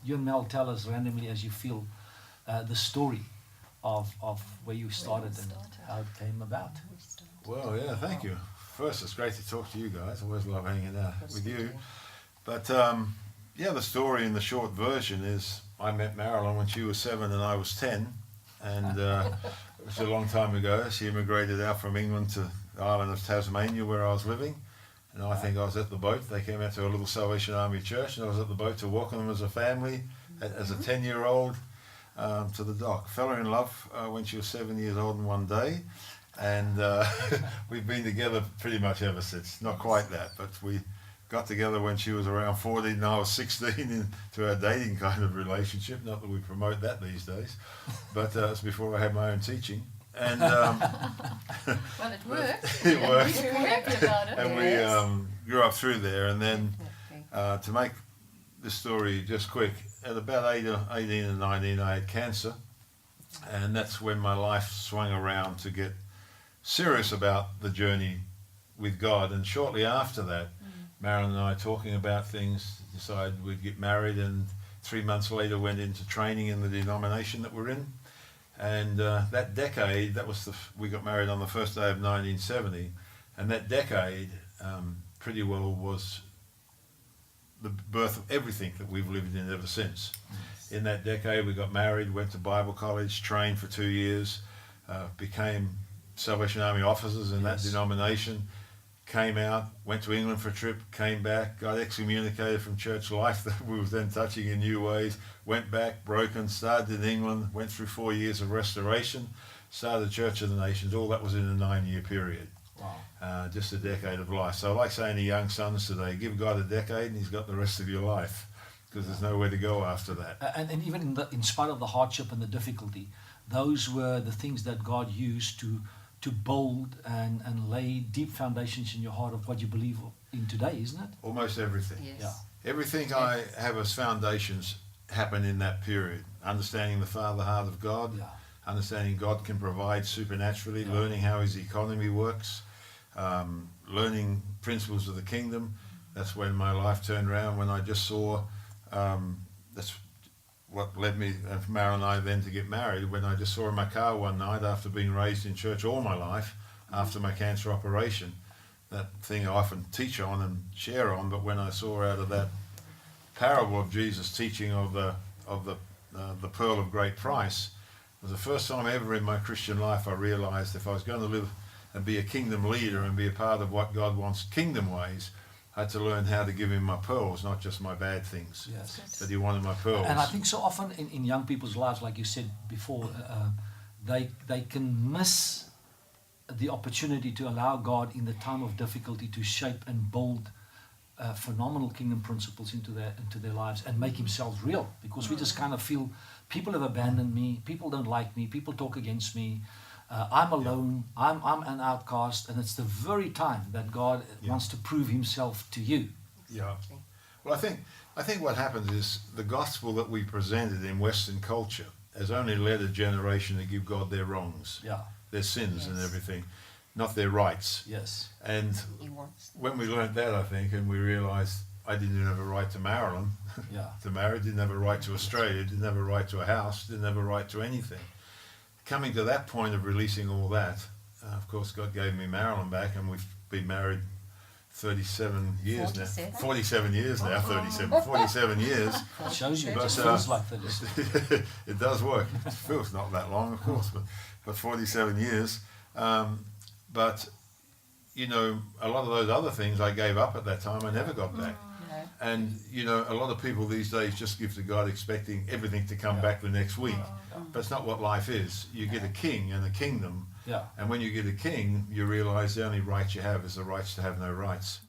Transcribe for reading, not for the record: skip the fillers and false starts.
you and Mel tell us randomly as you feel the story of where you started and how it came about. Well, yeah, thank you. First, it's great to talk to you guys. Always love hanging out with you. But yeah, the story in the short version is I met Marilyn when she was 7 and I was 10, and it was a long time ago. She immigrated out from England to the island of Tasmania where I was living, and I think I was at the boat. They came out to a little Salvation Army church, and I was at the boat to welcome them as a family, as a 10-year-old, to the dock. Fell her in love when she was 7 years old in one day, and we've been together pretty much ever since. Not quite that, but we got together when she was around 14 and I was 16 into our dating kind of relationship. Not that we promote that these days, but it's before I had my own teaching. And well, it worked. It worked. You were happy about it. And we grew up through there. And then to make the story just quick, at about 18 and 19 I had cancer, and that's when my life swung around to get serious about the journey with God. And shortly after that, Marilyn and I talking about things, decided we'd get married, and 3 months later went into training in the denomination that we're in. And that decade, we got married on the first day of 1970, and that decade pretty well was the birth of everything that we've lived in ever since. Yes. In that decade we got married, went to Bible college, trained for 2 years, became Salvation Army officers in that denomination, came out, went to England for a trip, came back, got excommunicated from church life that we were then touching in new ways, went back, broken, started in England, went through 4 years of restoration, started Church of the Nations. All that was in a 9-year period. Wow. Just a decade of life. So I like saying to young sons today, give God a decade and he's got the rest of your life, because there's nowhere to go after that. And even in spite of the hardship and the difficulty, those were the things that God used to build and lay deep foundations in your heart of what you believe in today, isn't it? Almost everything. Yes. Yeah. Everything I have as foundations happened in that period. Understanding the Father heart of God, understanding God can provide supernaturally, learning how his economy works, learning principles of the kingdom. That's when my life turned around, when I just saw, that's what led me and Marilyn and I then to get married, when I just saw in my car one night, after being raised in church all my life, after my cancer operation, that thing I often teach on and share on, but when I saw out of that parable of Jesus teaching of the pearl of great price, it was the first time ever in my Christian life I realized if I was going to live and be a kingdom leader and be a part of what God wants kingdom ways, I had to learn how to give him my pearls, not just my bad things. Yes. But he wanted my pearls. And I think so often in young people's lives, like you said before, they can miss the opportunity to allow God in the time of difficulty to shape and build phenomenal kingdom principles into their lives and make himself real. Because we just kind of feel people have abandoned me, people don't like me, people talk against me. I'm alone, I'm an outcast, and it's the very time that God wants to prove himself to you. Yeah. Well, I think what happens is the gospel that we presented in Western culture has only led a generation to give God their wrongs, their sins and everything, not their rights. Yes. And when we learned that, I think, and we realized I didn't have a right to Marilyn, to marry, didn't have a right to Australia, didn't have a right to a house, didn't have a right to anything. Coming to that point of releasing all that, of course, God gave me Marilyn back, and we've been married 37 years 47? now. 47 years now, 47 years. It shows you, it just feels like 37. It does work. It feels not that long, of course, but 47 years. But, you know, a lot of those other things I gave up at that time, I never got back. And, you know, a lot of people these days just give to God expecting everything to come back the next week. But it's not what life is. You get a king and a kingdom. And when you get a king, you realize the only right you have is the rights to have no rights.